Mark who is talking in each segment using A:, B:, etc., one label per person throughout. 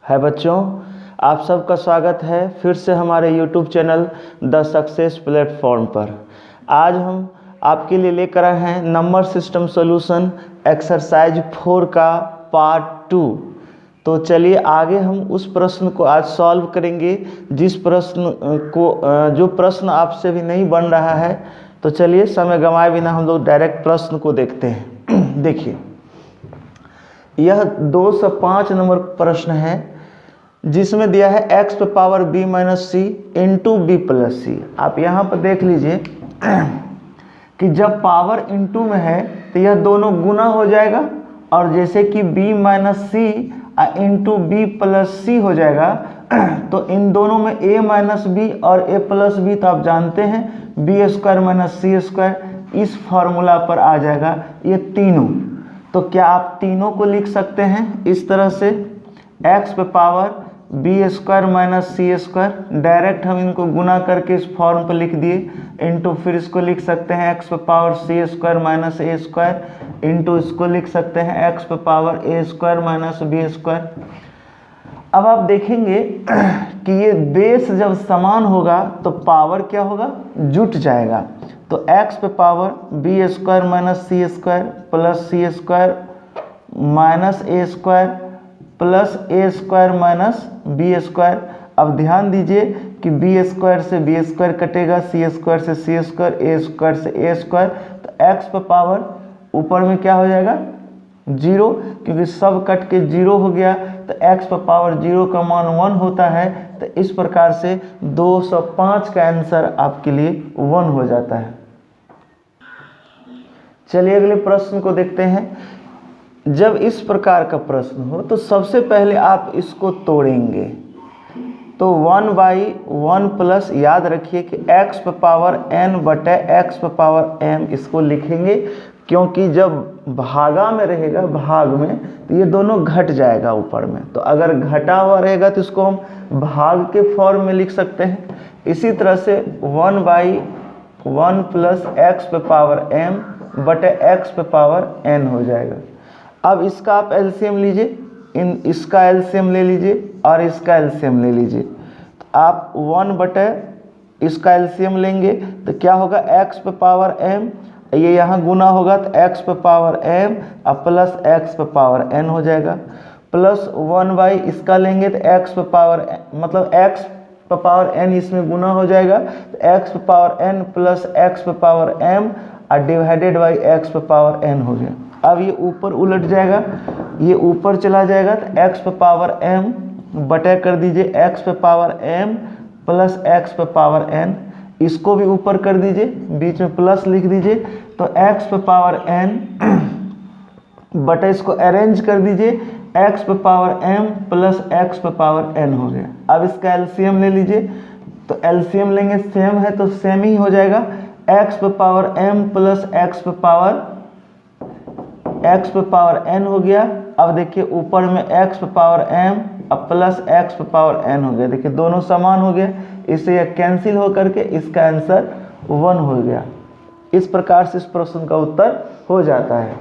A: है बच्चों, आप सबका स्वागत है फिर से हमारे YouTube channel the success platform पर। आज हम आपके लिए लेकर आए हैं नंबर सिस्टम सॉल्यूशन एक्सरसाइज 4 का पार्ट 2। तो चलिए आगे हम उस प्रश्न को आज सॉल्व करेंगे जो प्रश्न आपसे भी नहीं बन रहा है। तो चलिए समय गंवाए बिना हम लोग डायरेक्ट प्रश्न को देखते हैं। देखिए, यह 205 नंबर प्रश्न है जिसमें दिया है x पे पावर b माइनस सी इंटू बी प्लस सी। आप यहाँ पर देख लीजिए कि जब पावर इंटू में है तो यह दोनों गुना हो जाएगा, और जैसे कि b माइनस सी इंटू बी प्लस सी हो जाएगा तो इन दोनों में a माइनस बी और a प्लस बी तो आप जानते हैं बी स्क्वायर माइनस सी स्क्वायर, इस फॉर्मूला पर आ जाएगा ये तीनों। तो क्या आप तीनों को लिख सकते हैं इस तरह से, x पे पावर बी स्क्वायर माइनस सी स्क्वायर, डायरेक्ट हम इनको गुना करके इस फॉर्म पर लिख दिए, इंटू फिर इसको लिख सकते हैं x पे पावर सी स्क्वायर माइनस ए स्क्वायर, इंटू इसको लिख सकते हैं x पे पावर ए स्क्वायर माइनस बी स्क्वायर। अब आप देखेंगे कि ये बेस जब समान होगा तो पावर क्या होगा, जुट जाएगा। तो x पे पावर बी स्क्वायर माइनस सी स्क्वायर प्लस सी स्क्वायर माइनस ए स्क्वायर प्लस ए स्क्वायर माइनस बी स्क्वायर। अब ध्यान दीजिए कि बी स्क्वायर से बी स्क्वायर कटेगा, सी स्क्वायर से सी स्क्वायर, ए स्क्वायर से ए स्क्वायर। तो x पे पावर ऊपर में क्या हो जाएगा, 0, क्योंकि सब कट के 0 हो गया। तो x पे पावर 0 का मान 1 होता है। तो इस प्रकार से 205 का आंसर आपके लिए 1 हो जाता है। चलिए अगले प्रश्न को देखते हैं। जब इस प्रकार का प्रश्न हो तो सबसे पहले आप इसको तोड़ेंगे। तो 1/1 प्लस, याद रखिए कि x पे पावर n बटे x पे पावर m इसको लिखेंगे, क्योंकि जब भागा में रहेगा, भाग में, तो ये दोनों घट जाएगा ऊपर में। तो अगर घटा हुआ रहेगा तो इसको हम भाग के फॉर्म में लिख सकते हैं। इसी तरह से 1/1 प्लस x पे पावर m बटे x पे पावर n हो जाएगा। अब इसका आप एलसीएम लीजिए, इसका एलसीएम ले लीजिए और इसका एलसीएम ले लीजिए। तो आप 1 बटे इसका एलसीएम लेंगे तो क्या होगा, x पे पावर m, ये यहाँ गुना होगा तो x पे पावर m और प्लस x पे पावर n हो जाएगा। प्लस 1/ इसका लेंगे तो x पे पावर मतलब x पे पावर n इसमें गुना हो जाएगा, तो x पे पावर n प्लस x पे पावर m और डिवाइडेड बाई x पे पावर n हो गया। अब ये ऊपर उलट जाएगा, ये ऊपर चला जाएगा तो x पे पावर m बटे कर दीजिए x पे पावर m प्लस x पे पावर n, इसको भी ऊपर कर दीजिए, बीच में प्लस लिख दीजिए। तो x पे पावर n बटे इसको अरेंज कर दीजिए, x पे पावर m प्लस x पे पावर n हो गया। अब इसका एलसीएम ले लीजिए, तो एलसीएम लेंगे, सेम है तो सेम ही हो जाएगा, x पे पावर m प्लस x पे पावर n हो गया। अब देखिए ऊपर में x पे पावर m और प्लस x पे पावर n हो गया। देखिए दोनों समान हो गए, इससे यह कैंसिल हो करके इसका आंसर 1 हो गया। इस प्रकार से इस प्रश्न का उत्तर हो जाता है।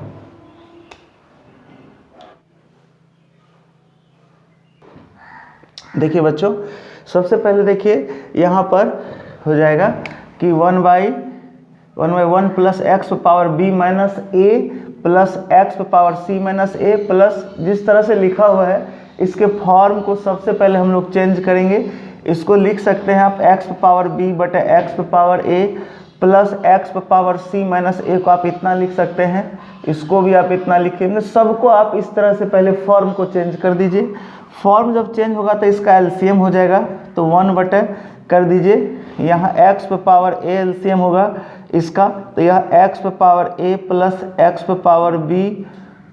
A: देखिए बच्चों, सबसे पहले देखिए यहाँ पर हो जाएगा कि 1/1 प्लस x पे power b minus a plus x पे power c minus a plus, जिस तरह से लिखा हुआ है इसके फॉर्म को सबसे पहले हम लोग चेंज करेंगे। इसको लिख सकते हैं आप x पे पावर b बटे x पे पावर a प्लस x पे पावर c माइनस a को आप इतना लिख सकते हैं, इसको भी आप इतना लिखेंगे। सबको आप इस तरह से पहले फॉर्म को चेंज कर दीजिए। फॉर्म जब चेंज होगा तो इसका एलसीएम हो जाएगा, तो 1 बटे कर दीजिए, यहाँ x पे पावर a एलसीएम होगा इसका, तो यह x पे पावर a प्लस x पे पावर b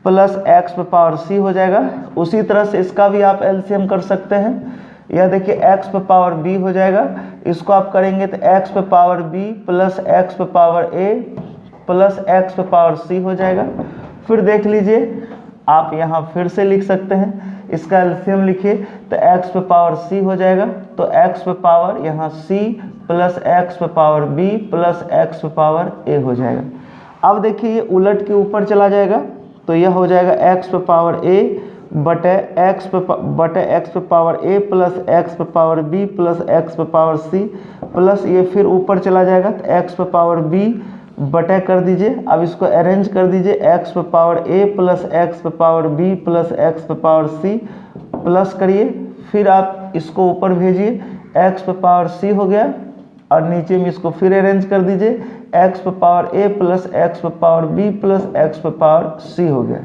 A: प्लस x पे पावर c हो जाएगा। उसी तरह से इसका भी आप एलसीएम कर सकते हैं। यह देखिए x पे पावर b हो जाएगा, इसको आप करेंगे तो x पे पावर b प्लस x पे पावर a प्लस x पे पावर c हो जाएगा। फिर देख लीजिए, आप यहाँ फिर से लिख सकते हैं, इसका एलसीएम लिखिए तो x पे पावर c हो जाएगा। तो x पे पावर यहाँ c प्लस x पे पावर b प्लस x पे पावर a हो जाएगा। अब देखिए ये उलट के ऊपर चला जाएगा, तो यह हो जाएगा x पे पावर a बटे एक्स पे पावर ए प्लस एक्स पे पावर बी प्लस एक्स पे पावर सी प्लस ये फिर ऊपर चला जाएगा तो एक्स पे पावर बी बटे कर दीजिए। अब इसको अरेंज कर दीजिए, एक्स पे पावर ए प्लस एक्स पे पावर बी प्लस एक्स पे पावर सी प्लस करिए, फिर आप इसको ऊपर भेजिए, एक्स पे पावर सी हो गया और नीचे में इसको फिर अरेंज कर दीजिए, एक्स पे पावर ए प्लस एक्स पे पावर बी प्लस एक्स पे पावर सी हो गया।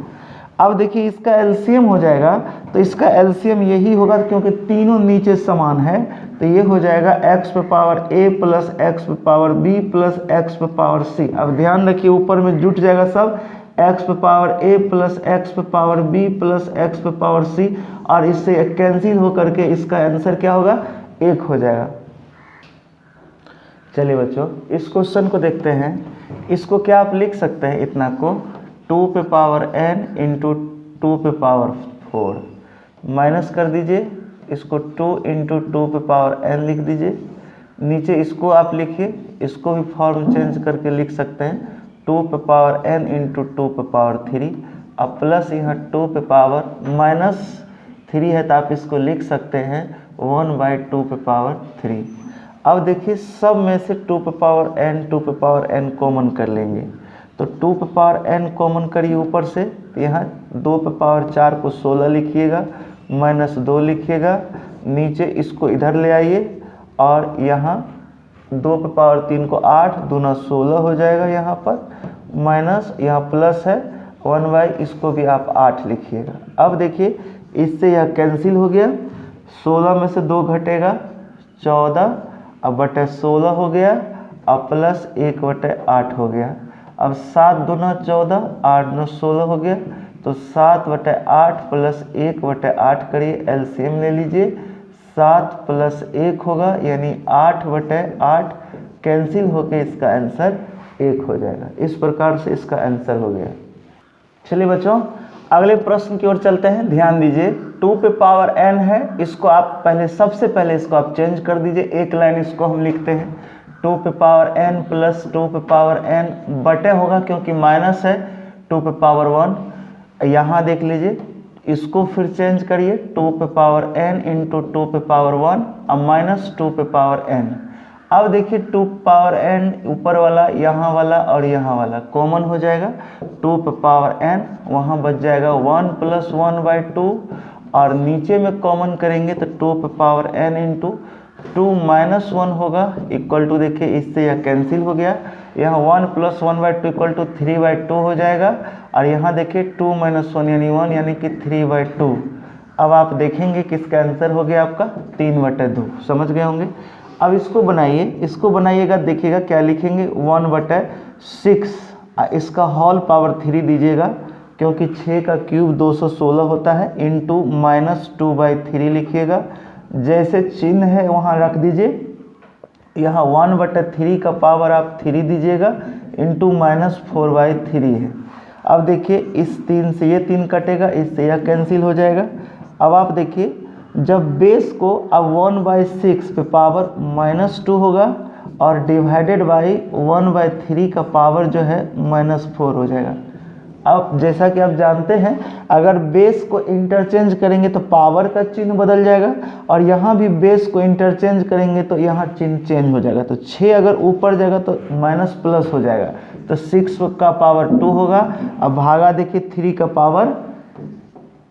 A: अब देखिए इसका एलसीएम हो जाएगा, तो इसका एलसीएम यही होगा क्योंकि तीनों नीचे समान है, तो ये हो जाएगा एक्स पे पावर ए प्लस एक्स पे पावर बी प्लस एक्स पे पावर सी। अब ध्यान रखिए ऊपर में जुट जाएगा सब, एक्स पे पावर ए प्लस एक्स पे पावर बी प्लस एक्स पे पावर सी, और इससे कैंसिल हो करके इसका आंसर क्या होगा, 1 हो जाएगा। चलिए बच्चों इस क्वेश्चन को देखते हैं। इसको क्या आप लिख सकते हैं, इतना को 2 पे पावर n इंटू 2 पे पावर 4 माइनस कर दीजिए, इसको 2 इंटू 2 पे पावर n लिख दीजिए। नीचे इसको आप लिखिए, इसको भी फॉर्म चेंज करके लिख सकते हैं 2 पे पावर n इंटू 2 पे पावर 3, अब प्लस यहाँ 2 पे पावर माइनस 3 है तो आप इसको लिख सकते हैं 1/2 पे पावर 3। अब देखिए सब में से 2 पे पावर n कॉमन कर लेंगे, तो 2 पे पावर n कॉमन करिए ऊपर से, तो यहाँ 2 पे पावर 4 को 16 लिखिएगा, माइनस 2 लिखिएगा, नीचे इसको इधर ले आइए और यहाँ 2 पे पावर 3 को 8 दूना 16 हो जाएगा, यहाँ पर माइनस यहाँ प्लस है 1/, इसको भी आप 8 लिखिएगा। अब देखिए इससे यह कैंसिल हो गया, 16 में से 2 घटेगा 14, अब बटे 16 हो गया, अब प्लस 1/8 हो गया। अब 7 दूना 14, 8 दूना 16 हो गया, तो 7/8 प्लस 1/8 करिए, एलसीएम ले लीजिए, 7 प्लस 1 होगा यानी 8/8, कैंसिल होके इसका आंसर 1 हो जाएगा। इस प्रकार से इसका आंसर हो गया। चलिए बच्चों अगले प्रश्न की ओर चलते हैं। ध्यान दीजिए 2 पे पावर n है, इसको आप पहले सबसे पहले इसको आप चेंज कर दीजिए, एक लाइन इसको हम लिखते हैं 2 पे पावर n प्लस 2 पे पावर n बटे होगा क्योंकि माइनस है 2 पे पावर 1। यहाँ देख लीजिए इसको फिर चेंज करिए 2 पे पावर n इंटू 2 पे पावर 1 अब माइनस 2 पे पावर n। अब देखिए 2 पावर n ऊपर वाला यहाँ वाला और यहाँ वाला कॉमन हो जाएगा, 2 पे पावर n वहाँ बच जाएगा 1 प्लस 1/2 और नीचे में कॉमन करेंगे तो 2 पे पावर n इंटू 2 माइनस 1 होगा इक्वल टू, देखिए इससे यह कैंसिल हो गया, यहाँ 1 प्लस 1/2 इक्वल टू 3/2 हो जाएगा और यहाँ देखिए 2 माइनस 1 यानी 1 यानी कि 3/2। अब आप देखेंगे कि इसका आंसर हो गया आपका 3/2, समझ गए होंगे। अब इसको बनाइए, इसको बनाइएगा, देखिएगा क्या लिखेंगे 1/6, इसका होल पावर 3 दीजिएगा क्योंकि 6 का क्यूब 216 होता है, इंटू माइनस 2/3 लिखिएगा, जैसे चिन्ह है वहाँ रख दीजिए, यहाँ 1/3 का पावर आप 3 दीजिएगा इंटू माइनस 4/3 है। अब देखिए इस 3 से ये 3 कटेगा, इससे यह कैंसिल हो जाएगा। अब आप देखिए जब बेस को अब 1/6 पे पावर -2 होगा और डिवाइडेड बाई 1/3 का पावर जो है -4 हो जाएगा। अब जैसा कि आप जानते हैं अगर बेस को इंटरचेंज करेंगे तो पावर का चिन्ह बदल जाएगा और यहाँ भी बेस को इंटरचेंज करेंगे तो यहाँ चिन्ह चेंज हो जाएगा, तो 6 अगर ऊपर जाएगा तो माइनस प्लस हो जाएगा, तो 6 का पावर 2 होगा। अब भागा देखिए 3 का पावर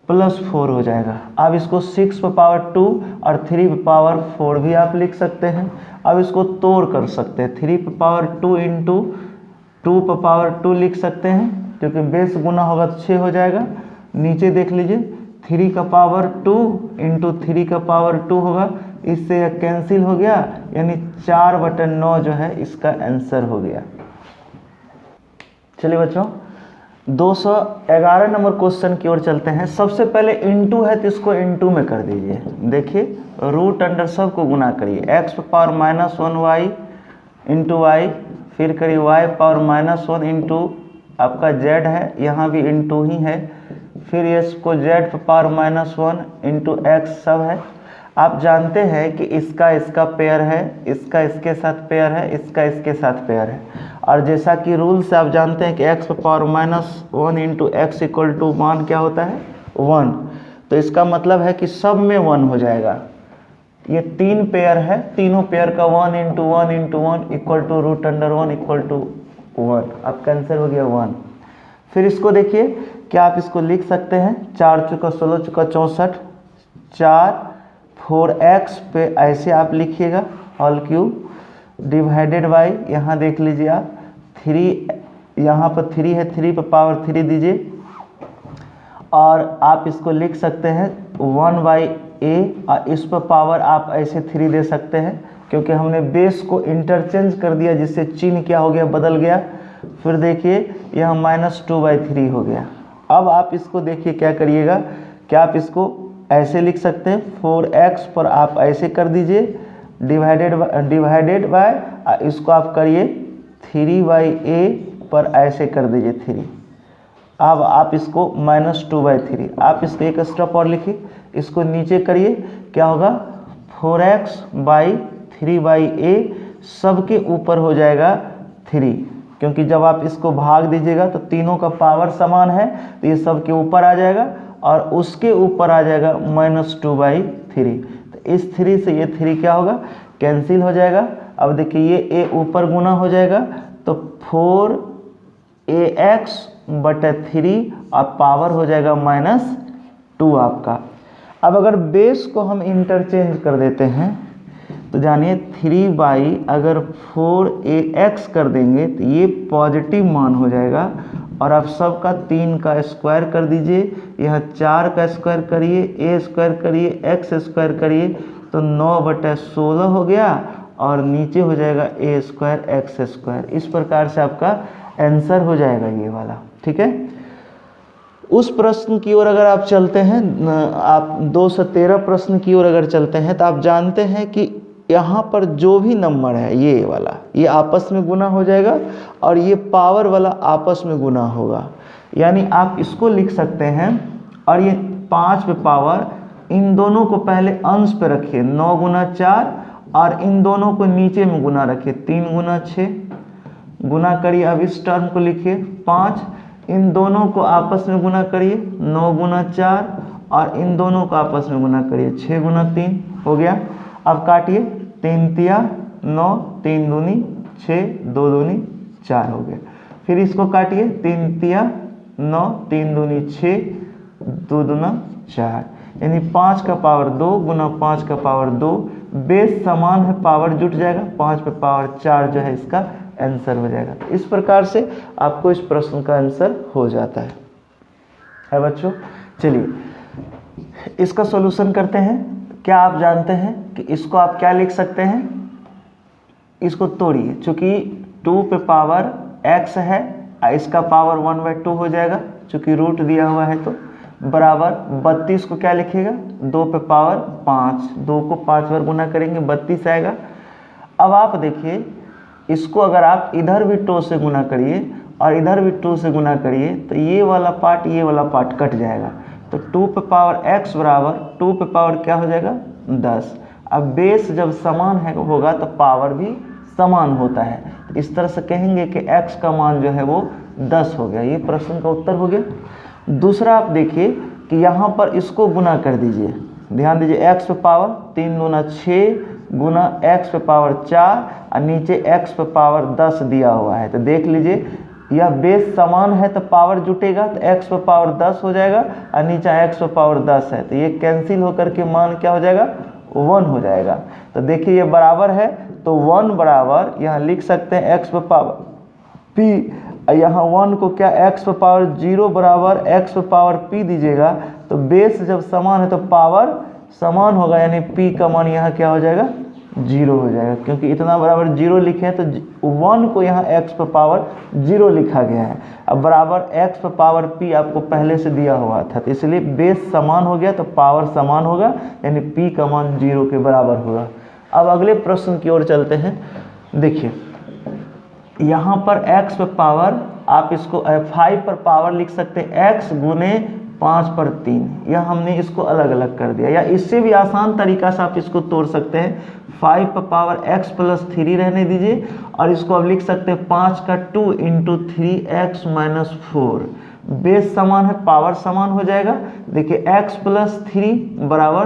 A: +4 हो जाएगा। अब इसको 6 पे पावर 2 और 3 पे पावर 4 भी आप लिख सकते हैं। अब इसको तोड़ कर सकते हैं, 3 पे पावर 2 इंटू 2 पे पावर 2 लिख सकते हैं क्योंकि बेस गुना होगा तो 6 हो जाएगा। नीचे देख लीजिए 3 का पावर 2 इंटू 3 का पावर 2 होगा, इससे यह कैंसिल हो गया यानी 4/9 जो है इसका आंसर हो गया। चलिए बच्चों 211 नंबर क्वेश्चन की ओर चलते हैं। सबसे पहले इंटू है तो इसको इंटू में कर दीजिए, देखिए रूट अंडर सब को गुना करिए, x पे पावर -1y इंटू वाई, फिर करिए y पावर -1 इंटू आपका z है, यहाँ भी इंटू ही है, फिर इसको z पे पावर -1 इंटू x सब है। आप जानते हैं कि इसका इसका पेयर है, इसका इसके साथ पेयर है, इसका इसके साथ पेयर है, और जैसा कि रूल से आप जानते हैं कि x पे power -1 into x equal to मान क्या होता है 1। तो इसका मतलब है कि सब में 1 हो जाएगा। ये 3 पेयर है, तीनों पेयर का 1 × 1 × 1 इक्वल टू √1 इक्वल टू 1। आपका आंसर हो गया 1। फिर इसको देखिए, क्या आप इसको लिख सकते हैं 4 चौका 16 चौका 64, 4 4x पे ऐसे आप लिखिएगा ऑल क्यूब डिवाइडेड बाई, यहाँ देख लीजिए आप 3, यहाँ पर 3 है, 3 पे पावर 3 दीजिए, और आप इसको लिख सकते हैं 1/a, और इस पर पावर आप ऐसे 3 दे सकते हैं क्योंकि हमने बेस को इंटरचेंज कर दिया, जिससे चिन्ह क्या हो गया, बदल गया। फिर देखिए यह -2/3 हो गया। अब आप इसको देखिए क्या करिएगा, क्या आप इसको ऐसे लिख सकते हैं 4x पर आप ऐसे कर दीजिए डिवाइडेड बाय, इसको आप करिए 3/a पर ऐसे कर दीजिए 3। अब आप इसको -2/3, आप इसको एक स्टेप और लिखिए, इसको नीचे करिए, क्या होगा 4x/3/a, सबके ऊपर हो जाएगा 3, क्योंकि जब आप इसको भाग दीजिएगा तो तीनों का पावर समान है, तो ये सबके ऊपर आ जाएगा और उसके ऊपर आ जाएगा -2/3। तो इस 3 से ये 3 क्या होगा, कैंसिल हो जाएगा। अब देखिए ये a ऊपर गुना हो जाएगा, तो 4ax/3 और पावर हो जाएगा -2 आपका। अब अगर बेस को हम इंटरचेंज कर देते हैं तो जानिए 3 अगर 4ax कर देंगे तो ये पॉजिटिव मान हो जाएगा, और आप सबका 3 का स्क्वायर कर दीजिए, यहाँ 4 का स्क्वायर करिए, a स्क्वायर करिए, x स्क्वायर करिए, तो 9/16 हो गया, और नीचे हो जाएगा a स्क्वायर x स्क्वायर। इस प्रकार से आपका आंसर हो जाएगा ये वाला। ठीक है, उस प्रश्न की ओर अगर आप चलते हैं, आप 213 प्रश्न की ओर अगर चलते हैं, तो आप जानते हैं कि यहाँ पर जो भी नंबर है ये वाला, ये आपस में गुना हो जाएगा और ये पावर वाला आपस में गुना होगा। यानी आप इसको लिख सकते हैं, और ये 5 पे पावर, इन दोनों को पहले अंश पे रखिए 9 × 4, और इन दोनों को नीचे में गुना रखिए 3 × 6 गुना करिए। अब इस टर्म को लिखिए 5, इन दोनों को आपस में गुना करिए 9 × 4, और इन दोनों को आपस में गुना करिए 6 × 3 हो गया। अब काटिए 3 तिया 9, 3 दूनी 6, 2 दूनी 4 हो गया। फिर इसको काटिए 3 तिया 9, 3 दूनी 6, 2 दूना 4, यानी 5 का पावर 2 गुना 5 का पावर 2, बेस समान है, पावर जुट जाएगा, 5 पे पावर 4 जो है इसका आंसर हो जाएगा। तो इस प्रकार से आपको इस प्रश्न का आंसर हो जाता है बच्चों। चलिए इसका सॉल्यूशन करते हैं। क्या आप जानते हैं कि इसको आप क्या लिख सकते हैं, इसको तोड़िए, चूंकि 2 पे पावर x है, इसका पावर 1/2 हो जाएगा, चूंकि रूट दिया हुआ है, तो बराबर 32 को क्या लिखिएगा 2 पे पावर 5, 2 को 5 बार गुना करेंगे 32 आएगा। अब आप देखिए इसको अगर आप इधर भी 2 से गुना करिए और इधर भी 2 से गुना करिए, तो ये वाला पार्ट कट जाएगा, तो 2 पे पावर x बराबर 2 पे पावर क्या हो जाएगा 10। अब बेस जब समान है होगा तो पावर भी समान होता है, इस तरह से कहेंगे कि x का मान जो है वो 10 हो गया। ये प्रश्न का उत्तर हो गया। दूसरा आप देखिए कि यहाँ पर इसको गुना कर दीजिए, ध्यान दीजिए x पे पावर 3 दूना 6 गुना x पे पावर 4 और नीचे x पे पावर 10 दिया हुआ है, तो देख लीजिए यह बेस समान है तो पावर जुटेगा, तो x पे पावर 10 हो जाएगा और नीचे x पे पावर 10 है, तो ये कैंसिल होकर के मान क्या हो जाएगा 1 हो जाएगा। तो देखिए ये बराबर है, तो 1 बराबर यहाँ लिख सकते हैं x पे पावर p, यहाँ 1 को क्या x पे पावर 0 बराबर x पे पावर p दीजिएगा, तो बेस जब समान है तो पावर समान होगा, यानी p का मान यहाँ क्या हो जाएगा 0 हो जाएगा, क्योंकि इतना बराबर 0 लिखे हैं तो 1 को यहाँ x पे पावर 0 लिखा गया है। अब बराबर x पे पावर p आपको पहले से दिया हुआ था, तो इसलिए बेस समान हो गया तो पावर समान होगा, यानी p का मान 0 के बराबर होगा। अब अगले प्रश्न की ओर चलते हैं। देखिए यहाँ पर x पे पावर, आप इसको 5 पर पावर लिख सकते हैं x गुने 5 पर 3, यह हमने इसको अलग अलग कर दिया, या इससे भी आसान तरीका से आप इसको तोड़ सकते हैं। 5 पर पावर x प्लस 3 रहने दीजिए, और इसको अब लिख सकते हैं 5 का 2 × 3x - 4, बेस समान है, पावर समान हो जाएगा। देखिए x प्लस 3 बराबर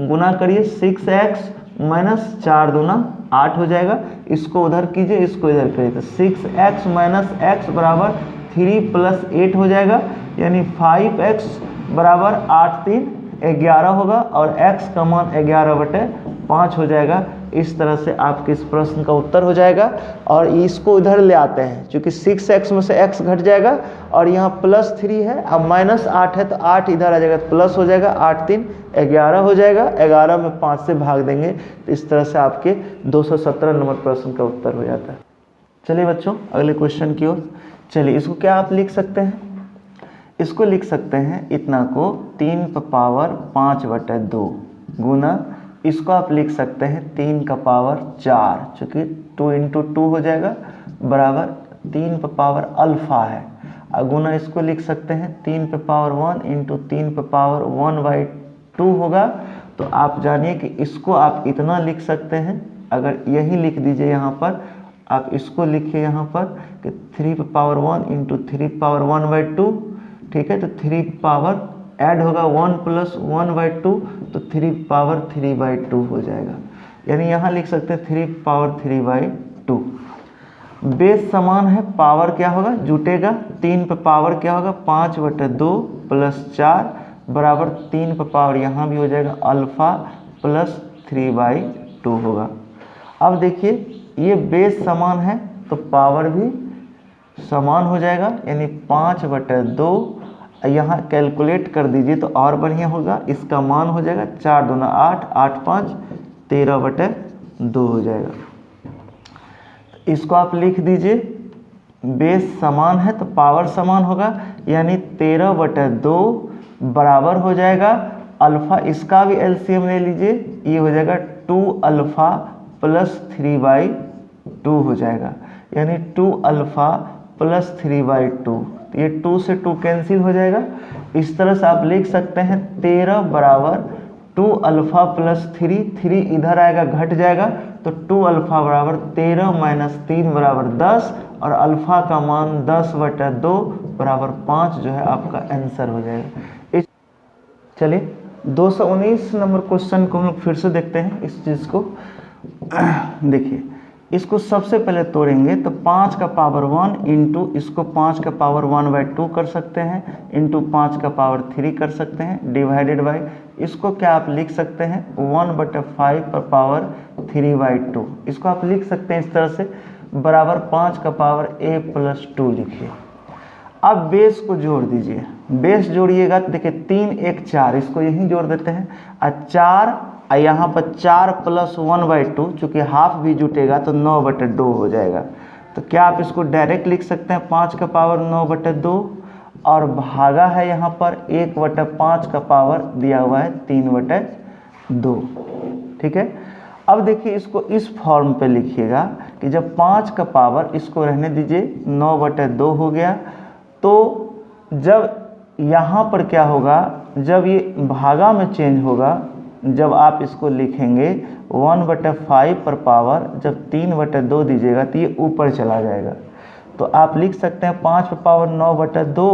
A: गुना करिए 6x माइनस 4 दूना 8 हो जाएगा। इसको उधर कीजिए, इसको इधर करिए, तो 6x माइनस x बराबर 3 प्लस 8 हो जाएगा, यानी 5x बराबर 8 3 11 होगा और x का मान 11/5 हो जाएगा। इस तरह से आपके इस प्रश्न का उत्तर हो जाएगा। और इसको इधर ले आते हैं, क्योंकि 6x में से x घट जाएगा और यहाँ प्लस 3 है, अब माइनस 8 है तो 8 इधर आ जाएगा तो प्लस हो जाएगा, 8 3 11 हो जाएगा। 11 में 5 से भाग देंगे तो इस तरह से आपके 217 नंबर प्रश्न का उत्तर हो जाता है। चलिए बच्चों अगले क्वेश्चन की ओर चलिए। इसको क्या आप लिख सकते हैं, इसको लिख सकते हैं इतना को 3 का पावर 5/2 गुना, इसको आप लिख सकते हैं 3 का पावर 4, चूँकि 2 × 2 हो जाएगा बराबर 3 का पावर अल्फ़ा है, गुना इसको लिख सकते हैं 3 पे पावर 1 × 3 पे पावर 1/2 होगा। तो आप जानिए कि इसको आप इतना लिख सकते हैं, अगर यही लिख दीजिए यहाँ पर, आप इसको लिखिए यहाँ पर कि 3 पे पावर 1 × 3 पावर 1/2, ठीक है। तो 3 पावर ऐड होगा 1 प्लस 1/2, तो 3 पावर 3/2 हो जाएगा, यानी यहाँ लिख सकते हैं 3 पावर 3/2। बेस समान है, पावर क्या होगा जुटेगा, 3 पे पावर क्या होगा 5/2 प्लस 4 बराबर 3 पे पावर यहाँ भी हो जाएगा अल्फ़ा प्लस 3/2 होगा। अब देखिए ये बेस समान है तो पावर भी समान हो जाएगा, यानी 5/2 यहाँ कैलकुलेट कर दीजिए तो और बढ़िया होगा। इसका मान हो जाएगा 4 दूना 8, 8 5 13/2 हो जाएगा। इसको आप लिख दीजिए, बेस समान है तो पावर समान होगा, यानी 13/2 बराबर हो जाएगा अल्फ़ा, इसका भी एलसीएम ले लीजिए, ये हो जाएगा 2 अल्फ़ा प्लस 3/2 हो जाएगा, यानी 2 अल्फ़ा प्लस 3/2। ये 2 से 2 कैंसिल हो जाएगा। इस तरह से आप लिख सकते हैं 13 बराबर 2 अल्फ़ा प्लस 3 इधर आएगा घट जाएगा, तो 2 अल्फ़ा बराबर 13 माइनस 3 बराबर 10 और अल्फ़ा का मान 10/2 बराबर 5 जो है आपका आंसर हो जाएगा। चलिए 219 नंबर क्वेश्चन को हम लोग फिर से देखते हैं। इस चीज़ को देखिए, इसको सबसे पहले तोड़ेंगे तो 5 का पावर 1 इंटू इसको 5 का पावर 1/2 कर सकते हैं, इंटू 5 का पावर 3 कर सकते हैं, डिवाइडेड बाई इसको क्या आप लिख सकते हैं 1/5 पर पावर 3/2। इसको आप लिख सकते हैं इस तरह से, बराबर 5 का पावर a प्लस 2 लिखिए। अब बेस को जोड़ दीजिए, बेस जोड़िएगा तो देखिए 3 1 4, इसको यहीं जोड़ देते हैं, और 4 यहाँ पर 4 प्लस 1/2, चूँकि हाफ भी जुटेगा तो 9/2 हो जाएगा। तो क्या आप इसको डायरेक्ट लिख सकते हैं 5 का पावर 9/2, और भागा है यहाँ पर 1/5 का पावर दिया हुआ है 3/2, ठीक है। अब देखिए इसको इस फॉर्म पे लिखिएगा कि जब 5 का पावर, इसको रहने दीजिए 9/2 हो गया, तो जब यहाँ पर क्या होगा, जब ये भागा में चेंज होगा, जब आप इसको लिखेंगे 1/5 पर पावर जब 3/2 दीजिएगा तो ये ऊपर चला जाएगा। तो आप लिख सकते हैं 5 पे पावर 9/2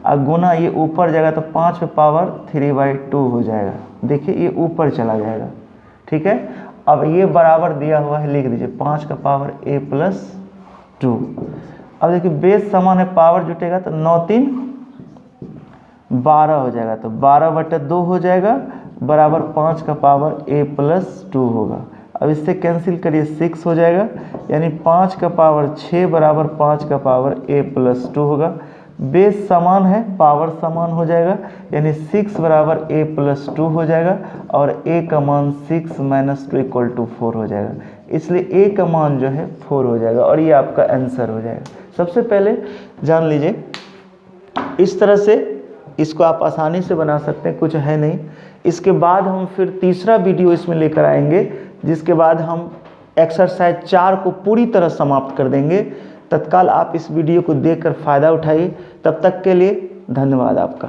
A: और गुना ये ऊपर जाएगा तो 5 पे पावर 3/2 हो जाएगा। देखिए ये ऊपर चला जाएगा, ठीक है। अब ये बराबर दिया हुआ है, लिख दीजिए 5 का पावर a प्लस 2। अब देखिए बेस समान है, पावर जुटेगा तो 9 3 12 हो जाएगा, तो 12/2 हो जाएगा बराबर 5 का पावर a प्लस 2 होगा। अब इससे कैंसिल करिए 6 हो जाएगा, यानी 5 का पावर 6 बराबर 5 का पावर a प्लस 2 होगा। बेस समान है, पावर समान हो जाएगा, यानी 6 बराबर a प्लस 2 हो जाएगा, और a का मान 6 माइनस 2 इक्वल टू 4 हो जाएगा, इसलिए a का मान जो है 4 हो जाएगा और ये आपका आंसर हो जाएगा। सबसे पहले जान लीजिए, इस तरह से इसको आप आसानी से बना सकते हैं, कुछ है नहीं। इसके बाद हम फिर तीसरा वीडियो इसमें लेकर आएंगे, जिसके बाद हम एक्सरसाइज 4 को पूरी तरह समाप्त कर देंगे। तत्काल आप इस वीडियो को देखकर फ़ायदा उठाइए। तब तक के लिए धन्यवाद आपका।